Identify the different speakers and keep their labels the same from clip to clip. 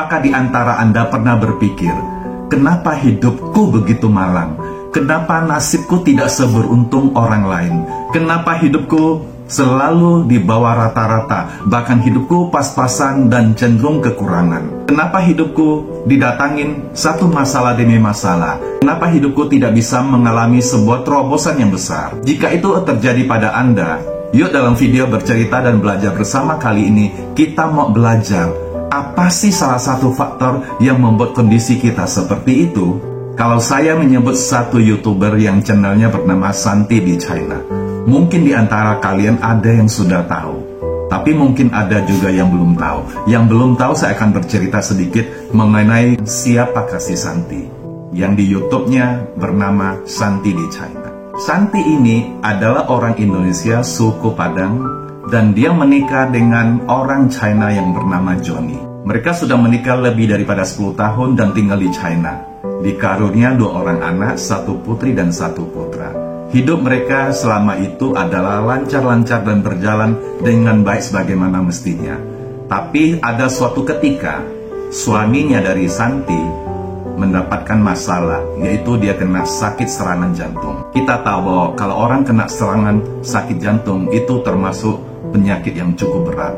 Speaker 1: Apakah di antara Anda pernah berpikir, kenapa hidupku begitu malang? Kenapa nasibku tidak seberuntung orang lain? Kenapa hidupku selalu di bawah rata-rata? Bahkan hidupku pas-pasan dan cenderung kekurangan. Kenapa hidupku didatangin satu masalah demi masalah? Kenapa hidupku tidak bisa mengalami sebuah terobosan yang besar? Jika itu terjadi pada Anda, yuk dalam video bercerita dan belajar bersama kali ini, kita mau belajar apa sih salah satu faktor yang membuat kondisi kita seperti itu? Kalau saya menyebut satu YouTuber yang channelnya bernama Santi di China, mungkin di antara kalian ada yang sudah tahu, tapi mungkin ada juga yang belum tahu. Yang belum tahu, saya akan bercerita sedikit mengenai siapakah si Santi, yang di YouTube-nya bernama Santi di China. Santi ini adalah orang Indonesia suku Padang, dan dia menikah dengan orang China yang bernama Johnny. Mereka sudah menikah lebih daripada 10 tahun dan tinggal di China. Dikaruniai 2 orang anak, 1 putri dan 1 putra. Hidup mereka selama itu adalah lancar-lancar dan berjalan dengan baik sebagaimana mestinya. Tapi ada suatu ketika, suaminya dari Santi mendapatkan masalah, yaitu dia kena sakit serangan jantung. Kita tahu bahwa kalau orang kena serangan sakit jantung itu termasuk penyakit yang cukup berat.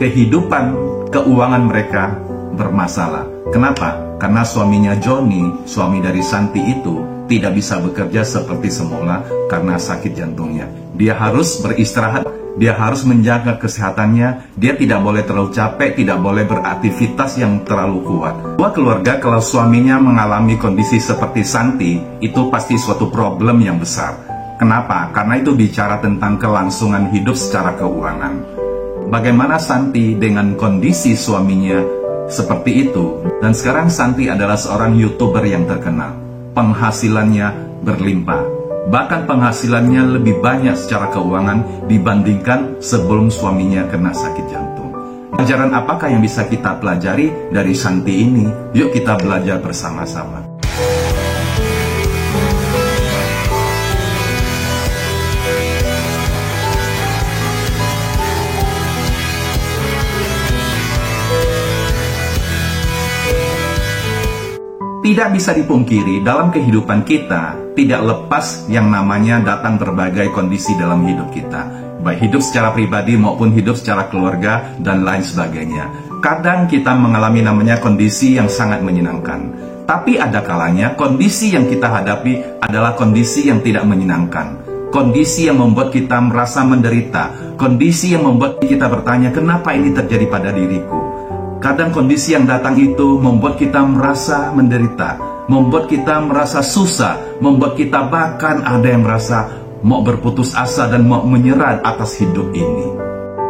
Speaker 1: Kehidupan keuangan mereka bermasalah. Kenapa? Karena suaminya Johnny, suami dari Santi itu, tidak bisa bekerja seperti semula karena sakit jantungnya. Dia harus beristirahat, dia harus menjaga kesehatannya, dia tidak boleh terlalu capek, tidak boleh beraktivitas yang terlalu kuat. Buat keluarga, kalau suaminya mengalami kondisi seperti Santi, itu pasti suatu problem yang besar. Kenapa? Karena itu bicara tentang kelangsungan hidup secara keuangan. Bagaimana Santi dengan kondisi suaminya seperti itu? Dan sekarang Santi adalah seorang YouTuber yang terkenal. Penghasilannya berlimpah. Bahkan penghasilannya lebih banyak secara keuangan dibandingkan sebelum suaminya kena sakit jantung. Pelajaran apakah yang bisa kita pelajari dari Santi ini? Yuk kita belajar bersama-sama. Tidak bisa dipungkiri, dalam kehidupan kita tidak lepas yang namanya datang berbagai kondisi dalam hidup kita, baik hidup secara pribadi maupun hidup secara keluarga dan lain sebagainya. Kadang kita mengalami namanya kondisi yang sangat menyenangkan, tapi ada kalanya kondisi yang kita hadapi adalah kondisi yang tidak menyenangkan, kondisi yang membuat kita merasa menderita, kondisi yang membuat kita bertanya, kenapa ini terjadi pada diriku? Kadang kondisi yang datang itu membuat kita merasa menderita, membuat kita merasa susah, membuat kita bahkan ada yang merasa mau berputus asa dan mau menyerah atas hidup ini.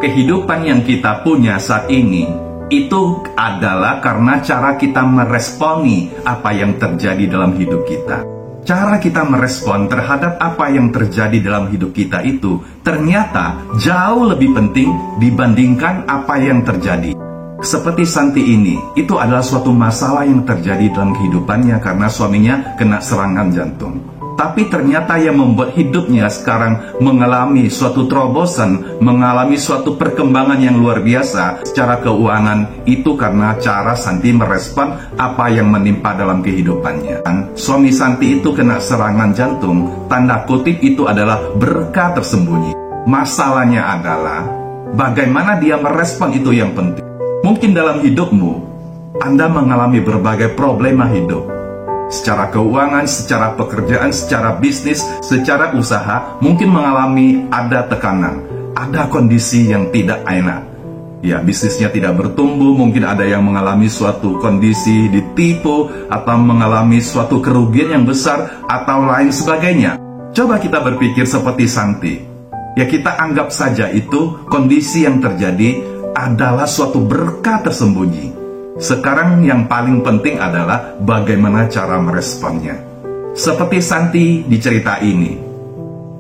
Speaker 1: Kehidupan yang kita punya saat ini, itu adalah karena cara kita meresponi apa yang terjadi dalam hidup kita. Cara kita merespon terhadap apa yang terjadi dalam hidup kita itu ternyata jauh lebih penting dibandingkan apa yang terjadi. Seperti Santi ini, itu adalah suatu masalah yang terjadi dalam kehidupannya karena suaminya kena serangan jantung. Tapi ternyata yang membuat hidupnya sekarang mengalami suatu terobosan, mengalami suatu perkembangan yang luar biasa secara keuangan, itu karena cara Santi merespon apa yang menimpa dalam kehidupannya. Dan suami Santi itu kena serangan jantung, tanda kutip itu adalah berkah tersembunyi. Masalahnya adalah bagaimana dia merespon itu yang penting. Mungkin dalam hidupmu, Anda mengalami berbagai problema hidup. Secara keuangan, secara pekerjaan, secara bisnis, secara usaha, mungkin mengalami ada tekanan, ada kondisi yang tidak enak. Ya, bisnisnya tidak bertumbuh, mungkin ada yang mengalami suatu kondisi ditipu, atau mengalami suatu kerugian yang besar, atau lain sebagainya. Coba kita berpikir seperti Santi. Ya, kita anggap saja itu kondisi yang terjadi adalah suatu berkah tersembunyi. Sekarang yang paling penting adalah bagaimana cara meresponnya. Seperti Santi di cerita ini,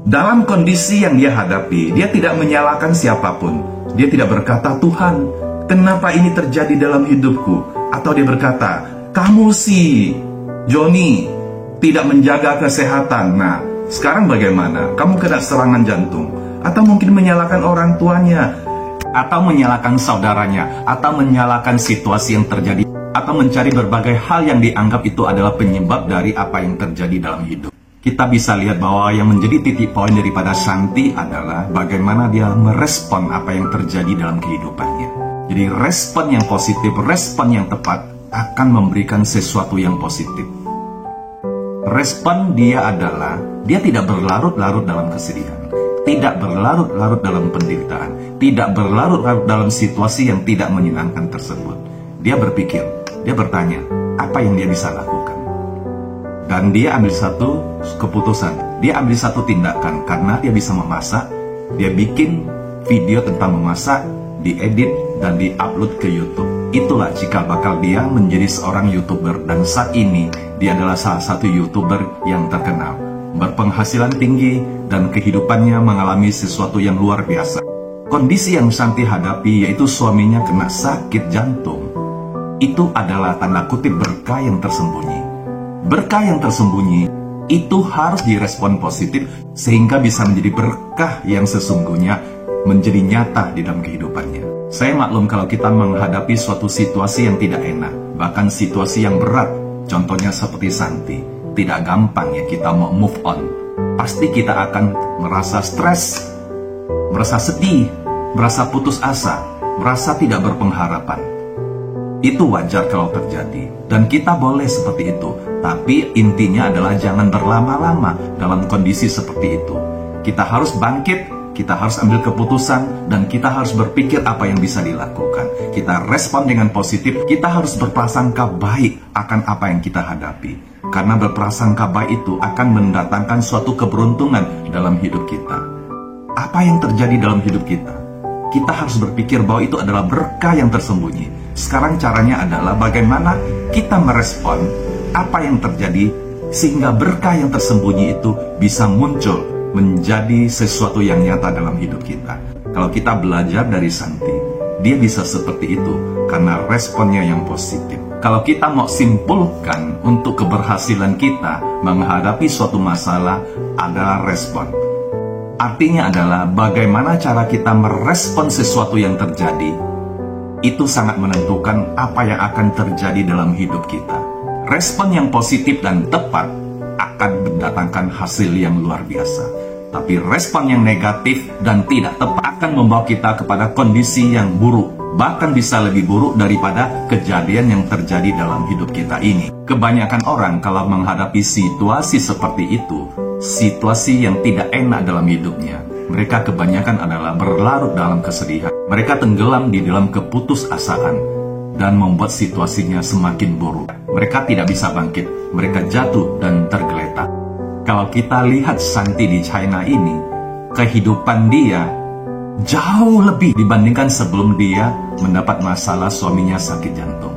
Speaker 1: dalam kondisi yang dia hadapi, dia tidak menyalahkan siapapun. Dia tidak berkata, Tuhan, kenapa ini terjadi dalam hidupku? Atau dia berkata, kamu sih, Johnny, tidak menjaga kesehatan. Nah, sekarang bagaimana? Kamu kena serangan jantung. Atau mungkin menyalahkan orang tuanya. atau menyalahkan saudaranya, atau menyalahkan situasi yang terjadi, atau mencari berbagai hal yang dianggap itu adalah penyebab dari apa yang terjadi dalam hidup. Kita bisa lihat bahwa yang menjadi titik poin daripada Shanti adalah bagaimana dia merespon apa yang terjadi dalam kehidupannya. Jadi respon yang positif, respon yang tepat akan memberikan sesuatu yang positif. Respon dia adalah, dia tidak berlarut-larut dalam kesedihan, tidak berlarut-larut dalam penderitaan, tidak berlarut-larut dalam situasi yang tidak menyenangkan tersebut. Dia berpikir, dia bertanya, apa yang dia bisa lakukan? Dan dia ambil satu keputusan, dia ambil satu tindakan, karena dia bisa memasak, dia bikin video tentang memasak, diedit, dan diupload ke YouTube. Itulah cikal bakal dia menjadi seorang YouTuber, dan saat ini dia adalah salah satu YouTuber yang terkenal, berpenghasilan tinggi, dan kehidupannya mengalami sesuatu yang luar biasa. Kondisi yang Shanti hadapi yaitu suaminya kena sakit jantung. Itu adalah tanda kutip berkah yang tersembunyi. Berkah yang tersembunyi itu harus direspon positif sehingga bisa menjadi berkah yang sesungguhnya menjadi nyata di dalam kehidupannya. Saya maklum kalau kita menghadapi suatu situasi yang tidak enak, bahkan situasi yang berat, contohnya seperti Shanti, tidak gampang ya kita mau move on. Pasti kita akan merasa stres, merasa sedih, merasa putus asa, merasa tidak berpengharapan. Itu wajar kalau terjadi, dan kita boleh seperti itu. Tapi intinya adalah jangan berlama-lama dalam kondisi seperti itu. Kita harus bangkit, kita harus ambil keputusan, dan kita harus berpikir apa yang bisa dilakukan. Kita respon dengan positif, kita harus berprasangka baik akan apa yang kita hadapi. Karena berprasangka baik itu akan mendatangkan suatu keberuntungan dalam hidup kita. Apa yang terjadi dalam hidup kita? Kita harus berpikir bahwa itu adalah berkah yang tersembunyi. Sekarang caranya adalah bagaimana kita merespon apa yang terjadi sehingga berkah yang tersembunyi itu bisa muncul menjadi sesuatu yang nyata dalam hidup kita. Kalau kita belajar dari Shanti, dia bisa seperti itu karena responnya yang positif. Kalau kita mau simpulkan untuk keberhasilan kita menghadapi suatu masalah adalah respon. Artinya adalah bagaimana cara kita merespon sesuatu yang terjadi, itu sangat menentukan apa yang akan terjadi dalam hidup kita. Respon yang positif dan tepat akan mendatangkan hasil yang luar biasa. Tapi respon yang negatif dan tidak tepat akan membawa kita kepada kondisi yang buruk, bahkan bisa lebih buruk daripada kejadian yang terjadi dalam hidup kita ini. Kebanyakan orang kalau menghadapi situasi seperti itu, situasi yang tidak enak dalam hidupnya, mereka kebanyakan adalah berlarut dalam kesedihan. Mereka tenggelam di dalam keputusasaan dan membuat situasinya semakin buruk. Mereka tidak bisa bangkit, mereka jatuh dan tergeletak. Kalau kita lihat Shanti di China ini, kehidupan dia jauh lebih dibandingkan sebelum dia mendapat masalah suaminya sakit jantung.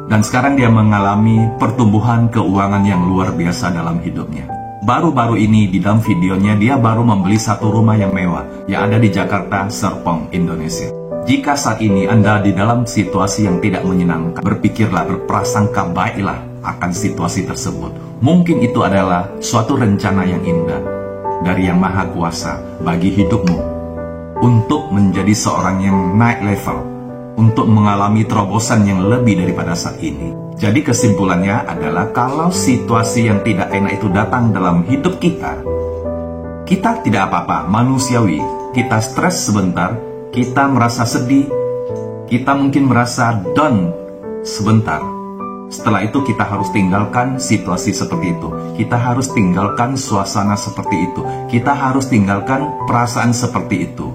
Speaker 1: Dan sekarang dia mengalami pertumbuhan keuangan yang luar biasa dalam hidupnya. Baru-baru ini di dalam videonya dia baru membeli satu rumah yang mewah yang ada di Jakarta, Serpong, Indonesia. Jika saat ini Anda di dalam situasi yang tidak menyenangkan, berpikirlah, berprasangka baiklah akan situasi tersebut. Mungkin itu adalah suatu rencana yang indah dari Yang Maha Kuasa bagi hidupmu untuk menjadi seorang yang naik level, untuk mengalami terobosan yang lebih daripada saat ini. Jadi kesimpulannya adalah kalau situasi yang tidak enak itu datang dalam hidup kita, kita tidak apa-apa, manusiawi. Kita stres sebentar, kita merasa sedih, kita mungkin merasa down sebentar. Setelah itu kita harus tinggalkan situasi seperti itu. Kita harus tinggalkan suasana seperti itu. Kita harus tinggalkan perasaan seperti itu.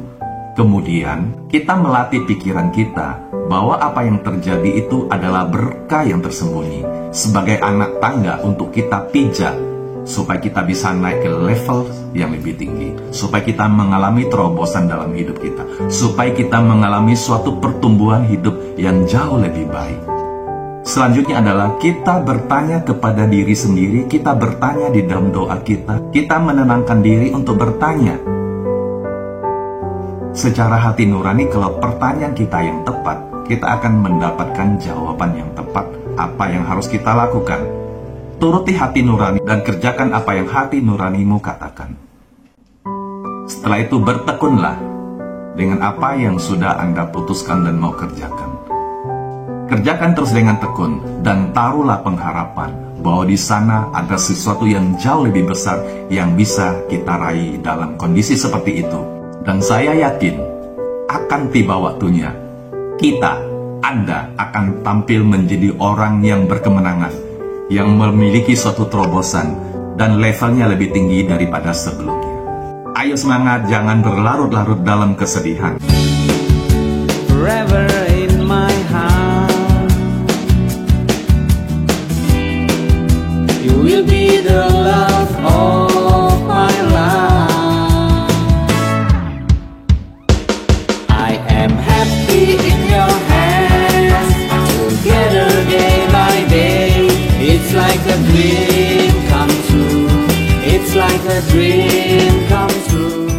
Speaker 1: Kemudian kita melatih pikiran kita bahwa apa yang terjadi itu adalah berkah yang tersembunyi. Sebagai anak tangga untuk kita pijak supaya kita bisa naik ke level yang lebih tinggi, supaya kita mengalami terobosan dalam hidup kita, supaya kita mengalami suatu pertumbuhan hidup yang jauh lebih baik. Selanjutnya adalah kita bertanya kepada diri sendiri, kita bertanya di dalam doa kita menenangkan diri untuk bertanya secara hati nurani. Kalau pertanyaan kita yang tepat, kita akan mendapatkan jawaban yang tepat apa yang harus kita lakukan. Turuti hati nurani dan kerjakan apa yang hati nuranimu katakan. Setelah itu bertekunlah dengan apa yang sudah Anda putuskan dan mau kerjakan. Kerjakan terus dengan tekun dan taruhlah pengharapan bahwa di sana ada sesuatu yang jauh lebih besar yang bisa kita raih dalam kondisi seperti itu. Dan saya yakin akan tiba waktunya Anda akan tampil menjadi orang yang berkemenangan, yang memiliki suatu terobosan dan levelnya lebih tinggi daripada sebelumnya. Ayo semangat, jangan berlarut-larut dalam kesedihan.
Speaker 2: Forever in my heart, you will be the love of my life. I am happy in your hands, together day by day. It's like a dream come true. It's like a dream come true.